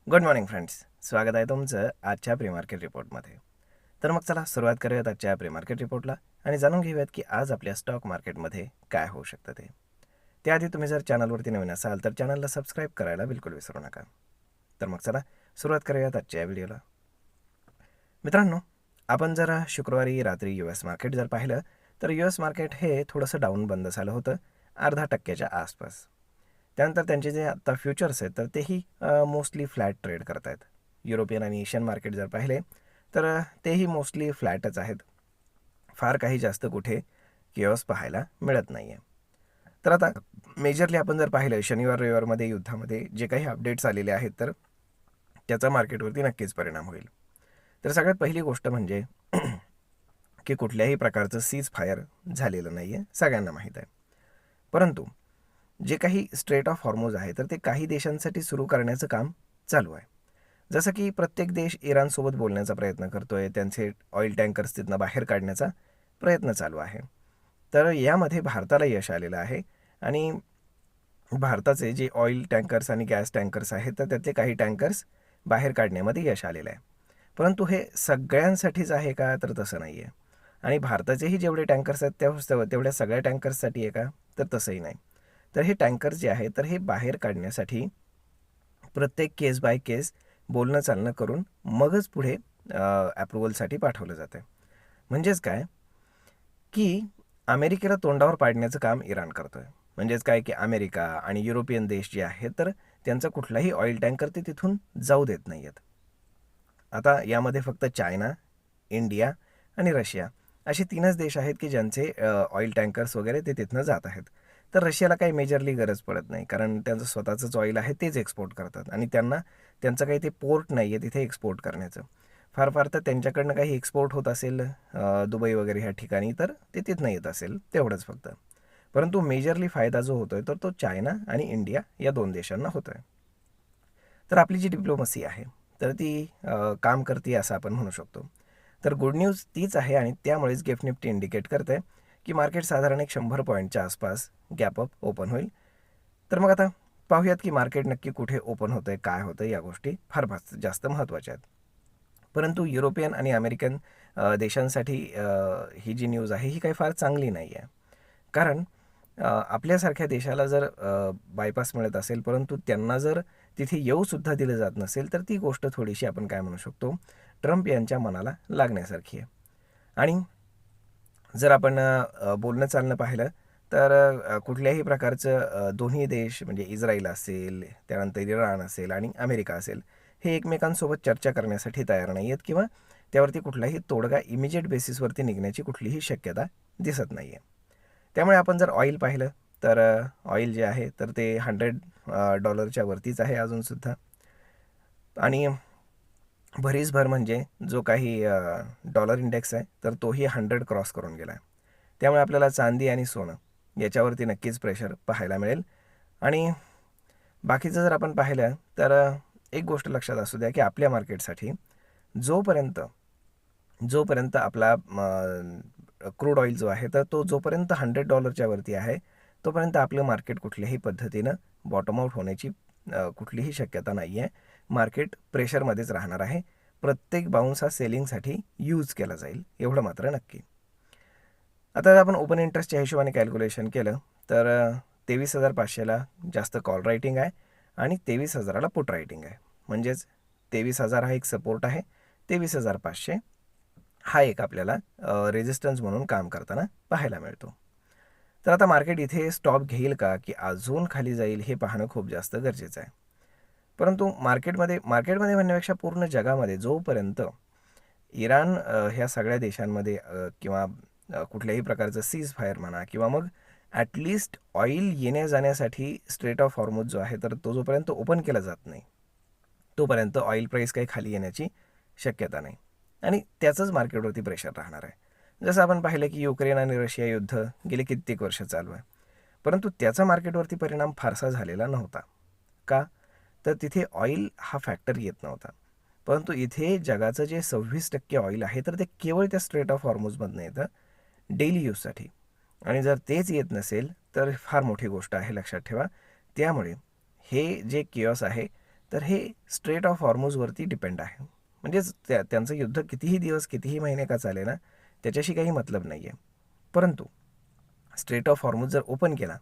Good morning friends, स्वागत आहे तुमचं आजच्या प्री मार्केट रिपोर्टमध्ये. तर मग चला सुरुवात करूयात आजच्या प्री मार्केट रिपोर्टला आणि जाणून घेऊयात की आज आपल्या स्टॉक मार्केटमध्ये काय होऊ शकतं ते. त्याआधी तुम्ही जर चॅनलवरती नवीन असाल तर चॅनलला सबस्क्राईब करायला बिलकुल विसरू नका. तर मग चला सुरुवात करूयात आजच्या व्हिडिओला. मित्रांनो, आपण जर शुक्रवारी रात्री US मार्केट जर पाहिलं तर US मार्केट हे थोडंसं डाऊन बंद झालं होतं, 0.5% आसपास. त्यानंतर त्यांचे जे आत्ता फ्युचर्स आहेत तर तेही मोस्टली फ्लॅट ट्रेड करत आहेत. युरोपियन आणि एशियन मार्केट जर पाहिले तर तेही मोस्टली फ्लॅटच आहेत. फार काही जास्त कुठे किऑस पाहायला मिळत नाही आहे. तर आता मेजरली आपण जर पाहिलं शनिवार रविवारमध्ये युद्धामध्ये जे काही अपडेट्स आलेले आहेत तर त्याचा मार्केटवरती नक्कीच परिणाम होईल. तर सगळ्यात पहिली गोष्ट म्हणजे की कुठल्याही प्रकारचं सीज फायर झालेलं नाही आहे, सगळ्यांना माहीत आहे. परंतु जे काही स्ट्रेट ऑफ हॉर्मोज आहे तर ते काही देशांसाठी सुरू करण्याचं काम चालू आहे. जसं की प्रत्येक देश इराणसोबत बोलण्याचा प्रयत्न करतोय, त्यांचे ऑइल टँकर्स तिथनं बाहेर काढण्याचा प्रयत्न चालू आहे. तर यामध्ये भारताला यश आलेलं आहे आणि भारताचे जे ऑइल टँकर्स आणि गॅस टँकर्स आहेत तर त्यातले काही टँकर्स बाहेर काढण्यामध्ये यश आलेलं आहे. परंतु हे सगळ्यांसाठीच आहे का, तर तसं नाही आहे. आणि भारताचेही जेवढे टँकर्स आहेत तेवढ्या सगळ्या टँकर्ससाठी आहे का, तर तसंही नाही. तर हे टँकर्स जे आहे तर हे बाहेर काढण्यासाठी प्रत्येक केस बाय केस बोलणं चालणं करून मगच पुढे ॲप्रुव्हलसाठी पाठवलं जातं. म्हणजेच काय की अमेरिकेला तोंडावर पाडण्याचं काम इराण करतोय. म्हणजेच काय की अमेरिका आणि युरोपियन देश जे आहेत तर त्यांचा कुठलाही ऑइल टँकर ते तिथून जाऊ देत नाही आहेत. आता यामध्ये फक्त चायना, इंडिया आणि रशिया असे 3च देश आहेत की ज्यांचे ऑइल टँकर्स वगैरे ते तिथनं जात आहेत. तर रशियाला काही मेजरली गरज पडत नाही, कारण त्यांचं स्वतःचंच ऑइल आहे तेच एक्सपोर्ट करतात आणि त्यांचं काही ते पोर्ट नाही आहे तिथे एक्सपोर्ट करण्याचं. फार फार तर त्यांच्याकडनं काही एक्सपोर्ट होत असेल दुबई वगैरे ह्या ठिकाणी, तर ते तिथनं येत असेल तेवढंच फक्त. परंतु मेजरली फायदा जो होतोय तर तो चायना आणि इंडिया या 2 देशांना होतोय. तर आपली जी डिप्लोमसी आहे तर ती काम करते असं आपण म्हणू शकतो. तर गुड न्यूज तीच आहे आणि त्यामुळेच गिफ्ट निफ्टी इंडिकेट करते की मार्केट साधारण 100 पॉईंटच्या आसपास गॅप अप ओपन होईल. तर मग आता पाहूयात की मार्केट नक्की कुठे ओपन होतं आहे, काय होतं, या गोष्टी फार जास्त महत्त्वाच्या आहेत. परंतु युरोपियन आणि अमेरिकन देशांसाठी ही जी न्यूज आहे ही काही फार चांगली नाही आहे. कारण आपल्यासारख्या देशाला जर बायपास मिळत असेल परंतु त्यांना जर तिथे येऊसुद्धा दिलं जात नसेल तर ती गोष्ट थोडीशी आपण काय म्हणू शकतो, ट्रम्प यांच्या मनाला लागण्यासारखी आहे. आणि जर आपण बोलणं चालणं पाहिलं तर कुठल्याही प्रकारचं दोन्ही देश म्हणजे इस्रायल असेल, त्यानंतर इराण असेल आणि अमेरिका असेल, हे एकमेकांसोबत चर्चा करण्यासाठी तयार नाही आहेत किंवा त्यावरती कुठलाही तोडगा इमिजिएट बेसिसवरती निघण्याची कुठलीही शक्यता दिसत नाही आहे. त्यामुळे आपण जर ऑइल पाहिलं तर ऑइल जे आहे तर ते $100 वरतीच आहे अजूनसुद्धा. आणि भरीसभर म्हणजे जो काही डॉलर इंडेक्स आहे तर तोही 100 क्रॉस करून गेला आहे. त्यामुळे आपल्याला चांदी आणि सोनं याच्यावरती नक्कीच प्रेशर पाहायला मिळेल. आणि बाकीचं जर आपण पाहिलं तर एक गोष्ट लक्षात असू द्या की आपल्या मार्केटसाठी जोपर्यंत जोपर्यंत आपला क्रूड ऑइल जो आहे तर तो जोपर्यंत $100 वरती आहे तोपर्यंत आपलं मार्केट कुठल्याही पद्धतीनं बॉटम आउट होण्याची कुठलीही शक्यता नाही आहे. मार्केट प्रेशरमध्येच राहणार आहे. प्रत्येक बाउन्स हा सेलिंगसाठी यूज केला जाईल, एवढं मात्र नक्की. आता जर आपण ओपन इंटरेस्टच्या हिशोबाने कॅल्क्युलेशन केलं तर 23,500ला जास्त कॉल रायटिंग आहे आणि 23,000ला पुट रायटिंग आहे. म्हणजेच 23,000 हा एक सपोर्ट आहे, 23,500 हा एक आपल्याला रेजिस्टन्स म्हणून काम करताना पाहायला मिळतो. तर आता मार्केट इथे स्टॉप घेईल का की अजून खाली जाईल हे पाहणं खूप जास्त गरजेचं आहे. परंतु मार्केटमध्ये म्हणण्यापेक्षा पूर्ण जगामध्ये जोपर्यंत इराण ह्या सगळ्या देशांमध्ये किंवा कुठल्याही प्रकारचं सीज फायर म्हणा किंवा मग ॲटलिस्ट ऑइल येण्या जाण्यासाठी स्ट्रेट ऑफ हॉर्मोज जो आहे तर तो जोपर्यंत ओपन केला जात नाही तोपर्यंत ऑइल प्राईस काही खाली येण्याची शक्यता नाही आणि त्याचंच मार्केटवरती प्रेशर राहणार आहे. जसं आपण पाहिलं की युक्रेन आणि रशिया युद्ध गेले कित्येक वर्ष चालू आहे, परंतु त्याचा मार्केटवरती परिणाम फारसा झालेला नव्हता. का, तर तिथे ऑइल हा फॅक्टर येत नव्हता. परंतु इथे जगाचं जे 26% ऑइल आहे तर ते केवळ त्या स्ट्रेट ऑफ हॉर्मोजमधनं येतं डेली यूजसाठी. आणि जर तेच येत नसेल तर फार मोठी गोष्ट आहे, लक्षात ठेवा. त्यामुळे हे जे किऑस आहे तर हे स्ट्रेट ऑफ हॉर्मुझवरती डिपेंड आहे. म्हणजेच त्यांचं युद्ध कितीही दिवस कितीही महिने का चाले ना, त्याच्याशी काही मतलब नाही आहे. परंतु स्ट्रेट ऑफ हॉर्मुझ जर ओपन केला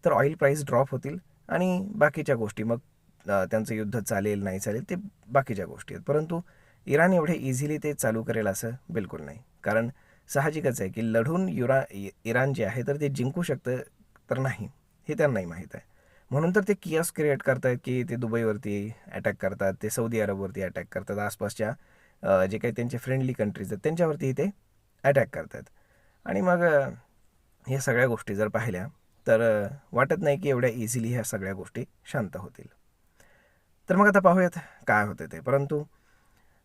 तर ऑइल प्राईस ड्रॉप होतील आणि बाकीच्या गोष्टी मग त्यांचं युद्ध चालेल नाही चालेल ते बाकीच्या गोष्टी आहेत. परंतु इराण एवढे इझिली ते चालू करेल असं बिलकुल नाही. कारण साहजिकच आहे की लढून इराण जे आहे तर ते जिंकू शकतं तर नाही हे त्यांनाही माहीत आहे. म्हणून तर ते कियास क्रिएट करतायत की ते दुबईवरती अटॅक करतात, ते सौदी अरबवरती अटॅक करतात, आसपासच्या जे काही त्यांचे फ्रेंडली कंट्रीज आहेत त्यांच्यावरती ते अटॅक करतात. आणि मग ह्या सगळ्या गोष्टी जर पाहिल्या तर वाटत नाही की एवढ्या इझिली ह्या सगळ्या गोष्टी शांत होतील. तर मग आता पाहूयात काय होते ते. परंतु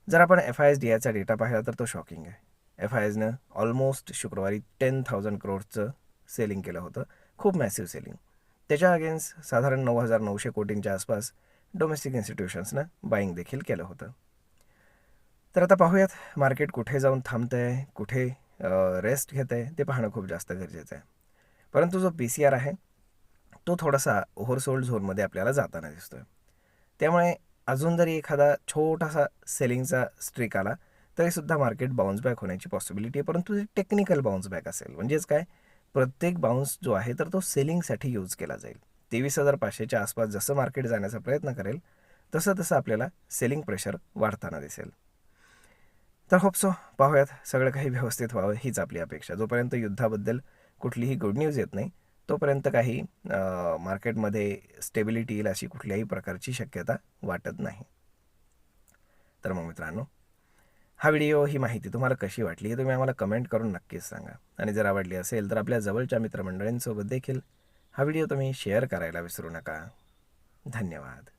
जर आपण FISDIचा डेटा पाहिला तर तो शॉकिंग आहे. FISनं ऑलमोस्ट शुक्रवारी 10,000 करोडचं सेलिंग केलं होतं, खूप मॅसिव्ह सेलिंग. त्याच्या अगेन्स्ट साधारण 9,900 कोटींच्या आसपास डोमेस्टिक इन्स्टिट्यूशन्सनं बाईंग देखील केलं होतं. तर आता पाहूयात मार्केट कुठे जाऊन थांबतं आहे, कुठे रेस्ट घेतं आहे ते पाहणं खूप जास्त गरजेचं आहे. परंतु जो PCR आहे तो थोडासा ओव्हरसोल्ड झोनमध्ये आपल्याला जाताना दिसतोय. त्यामुळे अजून जरी एखादा छोटासा सेलिंगचा स्ट्रिक आला तरीसुद्धा मार्केट बाउन्स बॅक होण्याची पॉसिबिलिटी आहे. परंतु ते टेक्निकल बाउन्स बॅक असेल. म्हणजेच काय, प्रत्येक बाउन्स जो आहे तर तो सेलिंगसाठी यूज केला जाईल. 23,500च्या आसपास जसं मार्केट जाण्याचा प्रयत्न करेल तसं तसं आपल्याला सेलिंग प्रेशर वाढताना दिसेल. तर होप सो पाहूयात सगळं काही व्यवस्थित व्हावं हीच आपली अपेक्षा. जोपर्यंत युद्धाबद्दल कुठलीही गुड न्यूज येत नाही तोपर्यंत काही मार्केटमध्ये स्टेबिलिटी येईल अशी कुठल्याही प्रकारची शक्यता वाटत नाही. तर मग मित्रांनो, हा व्हिडिओ, ही माहिती तुम्हाला कशी वाटली हे तुम्ही आम्हाला कमेंट करून नक्कीच सांगा. आणि जर आवडली असेल तर आपल्या जवळच्या मित्रमंडळींसोबत देखील हा व्हिडिओ तुम्ही शेअर करायला विसरू नका. धन्यवाद.